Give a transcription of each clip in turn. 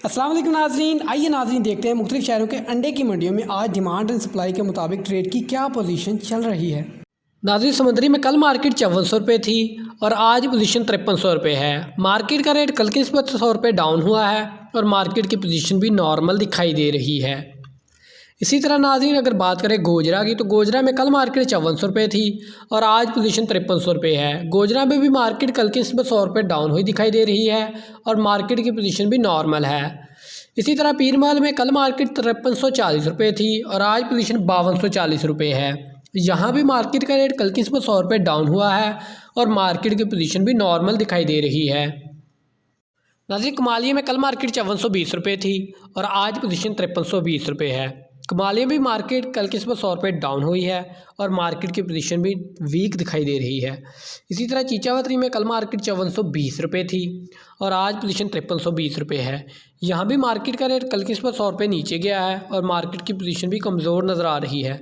अस्सलाम वालेकुम नाज़रीन, आइए नाज़रीन देखते हैं मुख्तलिफ शहरों के अंडे की मंडियों में आज डिमांड एंड सप्लाई के मुताबिक ट्रेड की क्या पोजीशन चल रही है। नाज़रीन समुद्री में कल मार्केट 5400 रुपये थी और आज पोजीशन 5300 रुपये है। मार्केट का रेट कल की निस्बत 100 रुपये डाउन हुआ है और मार्केट की पोजीशन भी नॉर्मल दिखाई दे रही है। इसी तरह नाज़रीन अगर बात करें गोजरा की, तो गोजरा में कल मार्केट 5400 रुपये थी और आज पोजीशन 5300 रुपये है। गोजरा में भी मार्केट कल की निस्बत 100 रुपये डाउन हुई दिखाई दे रही है और मार्केट की पोजीशन भी नॉर्मल है। इसी तरह पीरमल में कल मार्केट 5340 रुपये थी और आज पोजीशन 5240 रुपये है। यहाँ भी मार्केट का रेट कल की निस्बत 100 रुपये डाउन हुआ है और मार्केट की पोजीशन भी नॉर्मल दिखाई दे रही है। नाज़रीन कमालिया में कल मार्केट 5420 रुपये थी और आज पोजीशन 5320 रुपये है। कमालिया भी मार्केट कल की निस्बत 100 रुपये डाउन हुई है और मार्केट की पोजीशन भी वीक दिखाई दे रही है। इसी तरह चीचावतरी में कल मार्केट 5420 रुपये थी और आज पोजीशन 5320 रुपये है। यहाँ भी मार्केट का रेट कल की निस्बत 100 रुपये नीचे गया है और मार्केट की पोजीशन भी कमज़ोर नज़र आ रही है।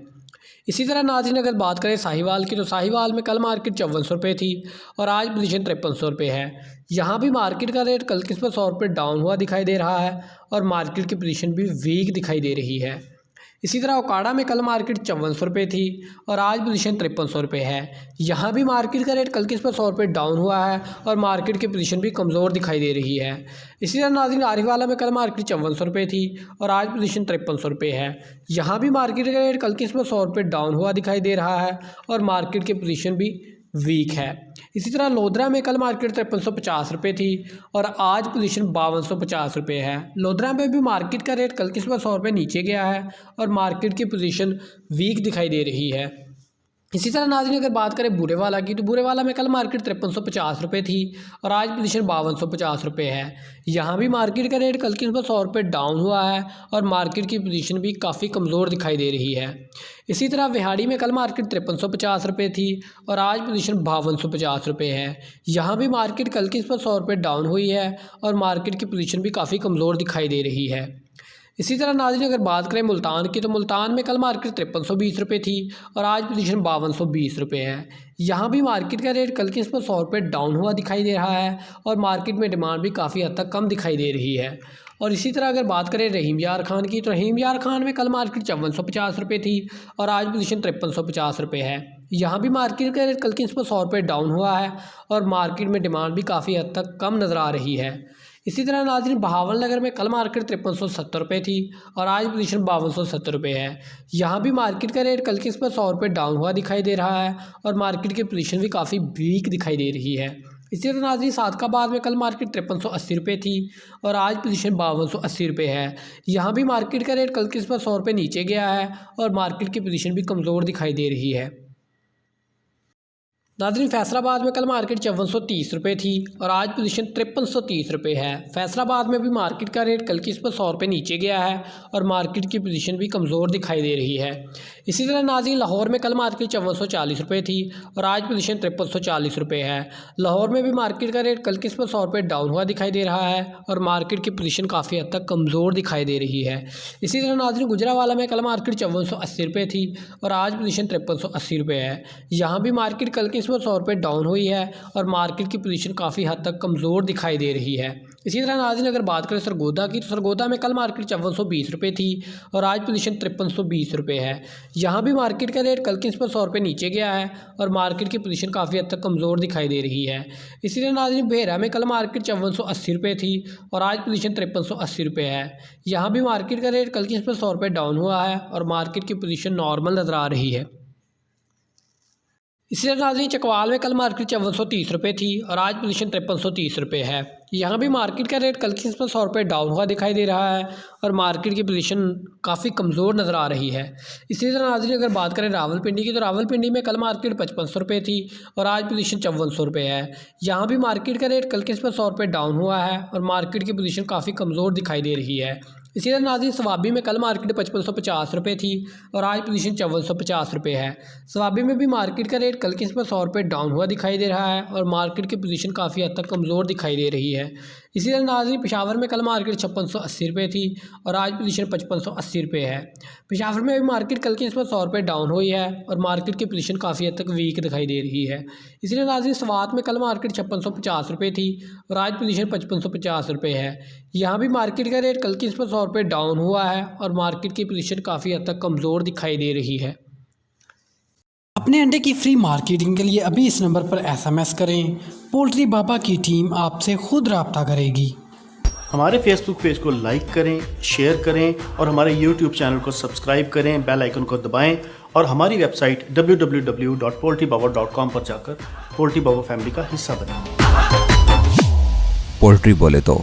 इसी तरह नाज़रीन अगर बात करें साहिवाल की, तो साहिवाल में कल मार्केट 5400 रुपये थी और आज पोजीशन 5300 रुपये है। यहाँ भी मार्केट का रेट कल की निस्बत 100 रुपये डाउन हुआ दिखाई दे रहा है और मार्केट की पोजीशन भी वीक दिखाई दे रही है। इसी तरह ओकाड़ा में कल मार्केट 5400 रुपये थी और आज पोजीशन 5300 रुपये है। यहाँ भी मार्केट का रेट कल की निस्बत 100 रुपये डाउन हुआ है और मार्केट की पोजीशन भी कमज़ोर दिखाई दे रही है। इसी तरह नाज़रीन आरिफवाला में कल मार्केट 5400 रुपये थी और आज पोजीशन 5300 रुपये है। यहाँ भी मार्केट का रेट कल की निस्बत 100 रुपये डाउन हुआ दिखाई दे रहा है और मार्केट की पोजीशन भी वीक है। इसी तरह लोधरा में कल मार्केट 5350 रुपये थी और आज पोजीशन 5250 रुपये है। लोधरा में भी मार्केट का रेट कल की निस्बत 100 रुपये नीचे गया है और मार्केट की पोजीशन वीक दिखाई दे रही है। इसी तरह नाज़रीन अगर बात करें बूरेवाला की, तो बूरेवाला में कल मार्केट 5350 रुपये थी और आज पोजीशन 5250 रुपये है। यहाँ भी मार्केट का रेट कल की निस्बत 100 रुपये डाउन हुआ है और मार्केट की पोजीशन भी काफ़ी कमज़ोर दिखाई दे रही है। इसी तरह विहाड़ी में कल मार्केट 5350 रुपये थी और आज पोजीशन 5250 रुपये है। यहाँ भी मार्केट कल की निस्बत 100 रुपये डाउन हुई है और मार्केट की पोजीशन भी काफ़ी कमज़ोर दिखाई दे रही है। इसी तरह नाज़रीन अगर बात करें मुल्तान की, तो मुल्तान में कल मार्केट 5320 रुपये थी और आज पोजीशन 5220 रुपये है। यहाँ भी मार्केट का रेट कल की निस्बत 100 रुपये डाउन हुआ दिखाई दे रहा है और मार्केट में डिमांड भी काफ़ी हद तक कम दिखाई दे रही है। और इसी तरह अगर बात करें रहीम यार खान की, तो रहीम यार खान में कल मार्केट 5450 रुपये थी और आज पोजीशन 5350 रुपये है। यहाँ भी मार्केट का रेट कल की निस्बत 100 रुपये डाउन हुआ है और मार्केट में डिमांड भी काफ़ी हद तक कम नज़र आ रही है। इसी तरह नाज़रीन बहावल नगर में कल मार्केट 5370 रुपये थी और आज पोजीशन 5270 रुपये है। यहाँ भी मार्केट का रेट कल की निस्बत 100 रुपये डाउन हुआ दिखाई दे रहा है और मार्केट की पोजीशन भी काफ़ी वीक दिखाई दे रही है। इसी तरह नाज़रीन सादकाबाद में कल मार्केट 5380 रुपये थी और आज पोजीशन 5280 रुपये है। यहाँ भी मार्केट का रेट कल की निस्बत 100 रुपये नीचे गया है और मार्केट की पोजीशन भी कमज़ोर दिखाई दे रही है। नाज़रीन फैसलाबाद में कल मार्केट 5430 रुपये थी और आज पोजीशन 5330 रुपये है। फैसलाबाद में भी मार्केट का रेट कल की निस्बत 100 रुपये नीचे गया है और मार्केट की पोजीशन भी कमज़ोर दिखाई दे रही है। इसी तरह नाज़रीन लाहौर में कल मार्केट 5440 रुपये थी और आज पोजीशन 5340 रुपये है। लाहौर में भी मार्केट का रेट कल की निस्बत 100 रुपये डाउन हुआ दिखाई दे रहा है और मार्केट की पोजीशन काफ़ी हद तक कमज़ोर दिखाई दे रही है। इसी तरह नाज़रीन गुजरावाला में कल मार्केट 5480 रुपये थी और आज पोजीशन 5380 रुपये है। यहाँ भी मार्केट कल की 100 रुपये डाउन हुई है और मार्केट की पोजीशन काफ़ी हद तक कमज़ोर दिखाई दे रही है। इसी तरह नाज़रीन अगर बात करें सरगोदा की, तो सरगोदा में कल मार्केट 5420 रुपये थी और आज पोजीशन 5320 रुपये है। यहाँ भी मार्केट का रेट कल की निस्बत 100 रुपये नीचे गया है और मार्केट की पोजीशन काफ़ी हद तक कमज़ोर दिखाई दे रही है। इसी तरह नाज़रीन भेरा में कल मार्केट 5480 रुपये थी और आज पोजीशन 5380 रुपये है। यहाँ भी मार्केट का रेट कल की निस्बत 100 रुपये डाउन हुआ है और मार्केट की पोजीशन नॉर्मल नज़र आ रही है। इसी तरह नाज़रीन चकवाल में कल मार्केट 5430 रुपये थी और आज पोजीशन 5330 रुपये है। यहाँ भी मार्केट का रेट कल की निस्बत 100 रुपये डाउन हुआ दिखाई दे रहा है और मार्केट की पोजीशन काफ़ी कमज़ोर नज़र आ रही है। इसी तरह नाज़रीन अगर बात करें रावलपिंडी की, तो रावलपिंडी में कल मार्केट 5500 रुपये थी और आज पोजीशन 5400 रुपये है। यहाँ भी मार्केट का रेट कल की निस्बत 100 रुपये डाउन हुआ है और मार्केट की पोजीशन काफ़ी कमज़ोर दिखाई दे रही है। इसी तरह नाज़रीन सवाबी में कल मार्केट 5550 रुपये थी और आज पोजीशन 5450 रुपये है। सवाबी में भी मार्केट का रेट कल की निस्बत 100 रुपये डाउन हुआ दिखाई दे रहा है और मार्केट की पोजीशन काफ़ी हद तक कमज़ोर दिखाई दे रही है। है। इसी तरह नाज़रीन पेशावर में कल मार्केट 5680 रुपये थी और आज पोजीशन 5580 रुपये है। पेशावर में अभी मार्केट कल की निस्बत 100 रुपये डाउन हुई है और मार्केट की पोजीशन काफ़ी हद तक वीक दिखाई दे रही है। इसलिए नाज़रीन स्वात में कल मार्केट 5650 रुपये थी और आज पोजीशन 5550 रुपये है। यहाँ भी मार्केट का रेट कल की निस्बत 100 रुपये डाउन हुआ है और मार्केट की पोजीशन काफ़ी हद तक कमज़ोर दिखाई दे रही है। अपने अंडे की फ्री मार्केटिंग के लिए अभी इस नंबर पर SMS करें। पोल्ट्री बाबा की टीम आपसे खुद रब्ता करेगी। हमारे फेसबुक पेज को लाइक करें, शेयर करें और हमारे यूट्यूब चैनल को सब्सक्राइब करें, बेल आइकन को दबाएं और हमारी वेबसाइट www.poultrybaba.com पर जाकर पोल्ट्री बाबा फैमिली का हिस्सा बनें। पोल्ट्री बोले तो